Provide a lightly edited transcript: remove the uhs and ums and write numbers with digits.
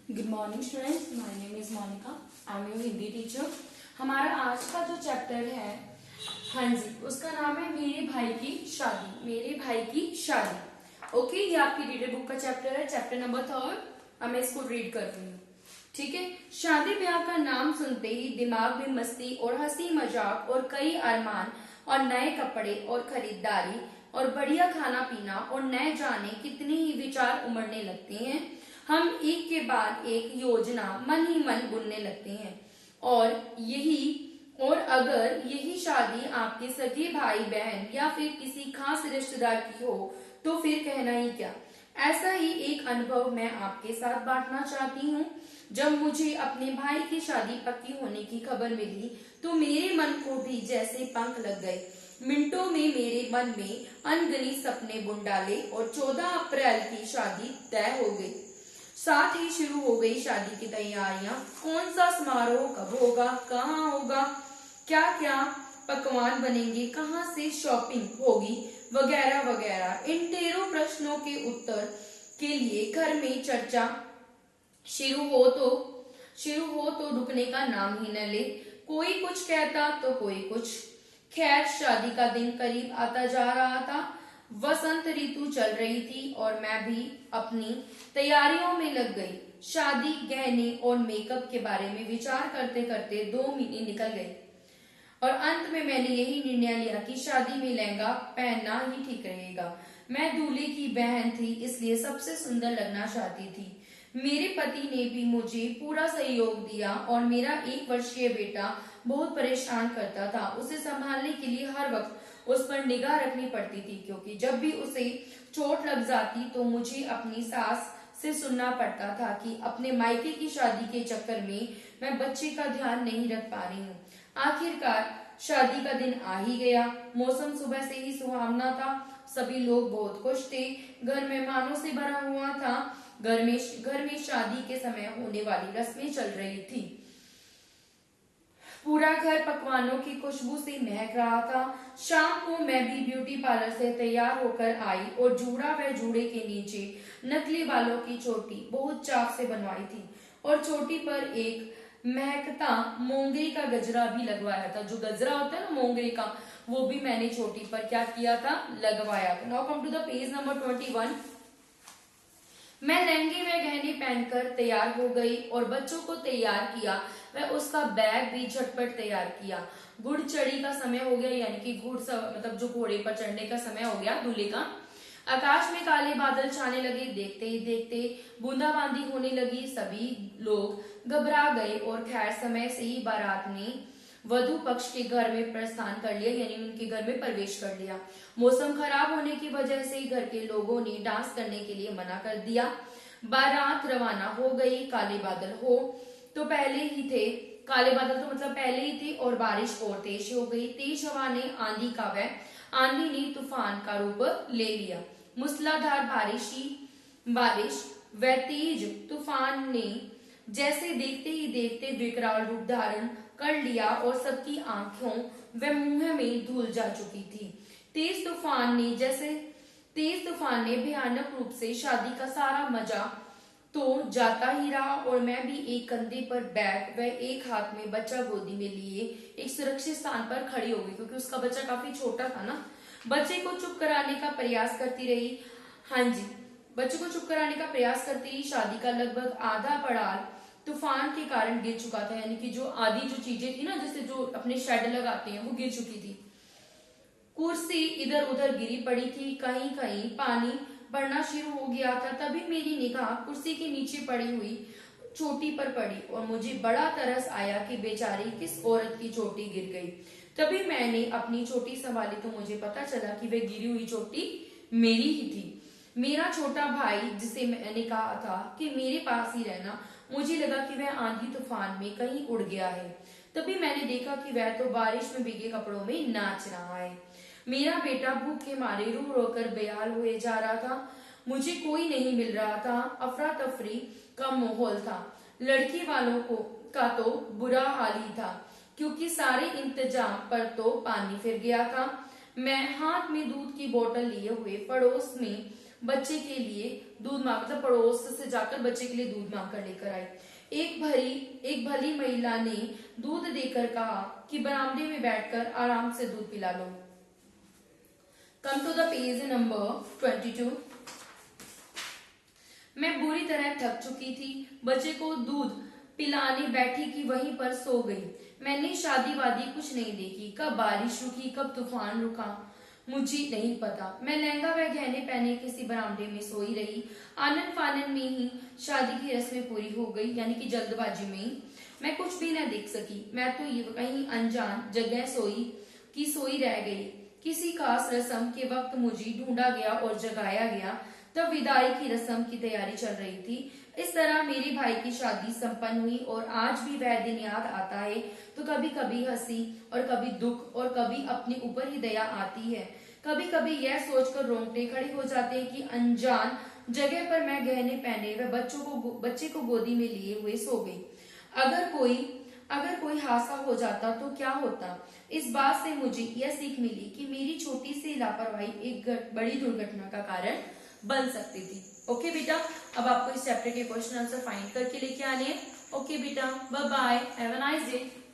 Good morning students, my name is Monika. I am your Hindi teacher. हमारा आज का जो चैप्टर है, हाँ जी, उसका नाम है मेरे भाई की शादी। मेरे भाई की शादी। ओके, ये आपकी रीडर बुक का चैप्टर है, चैप्टर नंबर 3। अब मैं इसको रीड कर रही हूँ। ठीक है। शादी ब्याह का नाम सुनते ही दिमाग में मस्ती और हंसी मजाक और कई अरमान और नए कपड़े और खरीदारी और बढ़िया खाना पीना और नए जाने कितने ही विचार उमड़ने लगते हैं। हम एक के बाद एक योजना मन ही मन बुनने लगते हैं। और अगर यही शादी आपके सगे भाई बहन या फिर किसी खास रिश्तेदार की हो तो फिर कहना ही क्या। ऐसा ही एक अनुभव मैं आपके साथ बांटना चाहती हूँ। जब मुझे अपने भाई की शादी पक्की होने की खबर मिली तो मेरे मन को भी जैसे पंख लग गए। मिनटों में मेरे मन में अनगिनत सपने बुन डाले और 14 अप्रैल की शादी तय हो गई। साथ ही शुरू हो गई शादी की तैयारियां। कौन सा समारोह कब होगा, कहाँ होगा, क्या क्या पकवान बनेंगे, कहाँ से शॉपिंग होगी, वगैरह वगैरह। इन ढेरों प्रश्नों के उत्तर के लिए घर में चर्चा शुरू हो तो रुकने का नाम ही न ले। कोई कुछ कहता तो कोई कुछ। खैर, शादी का दिन करीब आता जा रहा था। वसंत ऋतु चल रही थी और मैं भी अपनी तैयारियों में लग गई। शादी, गहने और मेकअप के बारे में विचार करते करते 2 महीने निकल गए और अंत में मैंने यही निर्णय लिया कि शादी में लहंगा पहनना ही ठीक रहेगा। मैं दूल्हे की बहन थी, इसलिए सबसे सुंदर लगना चाहती थी। मेरे पति ने भी मुझे पूरा सहयोग दिया और मेरा 1 वर्षीय बेटा बहुत परेशान करता था। उसे संभालने के लिए हर वक्त उस पर निगाह रखनी पड़ती थी, क्योंकि जब भी उसे चोट लग जाती तो मुझे अपनी सास से सुनना पड़ता था कि अपने मायके की शादी के चक्कर में मैं बच्चे का ध्यान नहीं रख पा रही हूँ। आखिरकार शादी का दिन आ ही गया। मौसम सुबह से ही सुहावना था। सभी लोग बहुत खुश थे। घर मेहमानों से भरा हुआ था। घर में शादी के समय होने वाली रस्में चल रही थी। पूरा घर पकवानों की खुशबू से महक रहा था। शाम को मैं भी ब्यूटी पार्लर से तैयार होकर आई और जूड़ा व जूड़े के नीचे नकली बालों की चोटी बहुत चाक से बनवाई थी और चोटी पर एक महकता मोंगरे का गजरा भी लगवाया था। जो गजरा होता है ना मोंगरे का, वो भी मैंने चोटी पर क्या किया था, लगवाया था। Now come to the page number 21। मैं लहंगे व गहने पहनकर तैयार हो गई और बच्चों को तैयार किया। वह उसका बैग भी झटपट तैयार किया। घुड़ चढ़ी का समय हो गया, यानी कि मतलब जो घोड़े पर चढ़ने का समय हो गया दूल्हे का। आकाश में काले बादल छाने लगे। देखते ही देखते बूंदाबांदी होने लगी। सभी लोग घबरा गए और खैर समय से ही बारात ने वधु पक्ष के घर में प्रस्थान कर लिया, यानी उनके घर में प्रवेश कर लिया। मौसम खराब होने की वजह से घर के लोगों ने डांस करने के लिए मना कर दिया। बारात रवाना हो गई। काले बादल मतलब पहले ही थे और बारिश और तेज हो गई। तेज हवा ने आंधी ने तूफान का रूप ले लिया। मूसलाधार बारिश व तेज तूफान ने जैसे देखते ही देखते विकराल रूप धारण कर लिया और सबकी आंखों व मुंह में धूल जा चुकी थी। तेज तूफान ने भयानक रूप से शादी का सारा मजा तो जाता ही रहा और मैं भी एक कंधे पर बैग व एक हाथ में बच्चा गोदी में लिए एक सुरक्षित स्थान पर खड़ी हो गई, क्योंकि उसका बच्चा काफी छोटा था ना। बच्चे को चुप कराने का प्रयास करती रही। हाँ जी, बच्चे को चुप कराने का प्रयास करती रही। शादी का लगभग आधा पड़ाल तूफान के कारण गिर चुका था, यानी कि जो आधी जो चीजें थी ना, जैसे जो अपने शेड लगाते हैं, वो गिर चुकी थी। कुर्सी इधर उधर गिरी पड़ी थी। कहीं कहीं पानी बढ़ना शुरू हो गया था। तभी मेरी निगाह कुर्सी के नीचे पड़ी हुई चोटी पर पड़ी और मुझे बड़ा तरस आया कि बेचारी किस औरत की चोटी गिर गई। तभी मैंने अपनी चोटी संभाली तो मुझे पता चला कि वह गिरी हुई चोटी मेरी ही थी। मेरा छोटा भाई, जिसे मैंने कहा था कि मेरे पास ही रहना, मुझे लगा कि वह आंधी तूफान में कहीं उड़ गया है। तभी मैंने देखा कि वह तो बारिश में भीगे कपड़ों में नाच रहा है। मेरा बेटा भूख के मारे रो रोकर बेहाल हुए जा रहा था। मुझे कोई नहीं मिल रहा था। अफरा तफरी का माहौल था। लड़की वालों का तो बुरा हाल ही था, क्योंकि सारे इंतजाम पर तो पानी फिर गया था। मैं हाथ में दूध की बोतल लिए हुए पड़ोस में बच्चे के लिए दूध मांग, मतलब पड़ोस से जाकर बच्चे के लिए दूध मांग कर लेकर आई। एक भली महिला ने दूध देकर कहा कि बरामदे में बैठकर आराम से दूध पिला लो। Come to the page number 22। मैं बुरी तरह थक चुकी थी। बच्चे को दूध पिलाने बैठी कि वहीं पर सो गई। मैंने शादी वादी कुछ नहीं देखी, कब बारिश रुकी कब तूफान रुका मुझे नहीं पता। मैं लहंगा व गहने पहने किसी बरामदे में सोई रही। आनन फानन में ही शादी की रस्में पूरी हो गई, यानी कि जल्दबाजी में ही मैं कुछ भी न देख सकी। मैं तो ये कहीं अनजान जगह सोई रह गई। किसी खास रस्म के वक्त मुझे ढूंढा गया और जगाया गया। तब विदाई की रस्म की तैयारी चल रही थी। इस तरह मेरे भाई की शादी संपन्न हुई और आज भी वह दिन याद आता है तो कभी कभी हंसी और कभी दुख और कभी अपने ऊपर ही दया आती है। कभी कभी यह सोचकर रोंगटे खड़े हो जाते हैं कि अनजान जगह पर मैं गहने पहने व बच्चे को गोदी में लिए हुए सो गई। अगर कोई हादसा हो जाता तो क्या होता। इस बात से मुझे यह सीख मिली कि मेरी छोटी सी लापरवाही एक बड़ी दुर्घटना का कारण बन सकती थी। ओके बेटा, अब आपको इस चैप्टर के क्वेश्चन आंसर फाइंड करके लेके आने हैं। ओके बेटा, bye bye, have a nice day.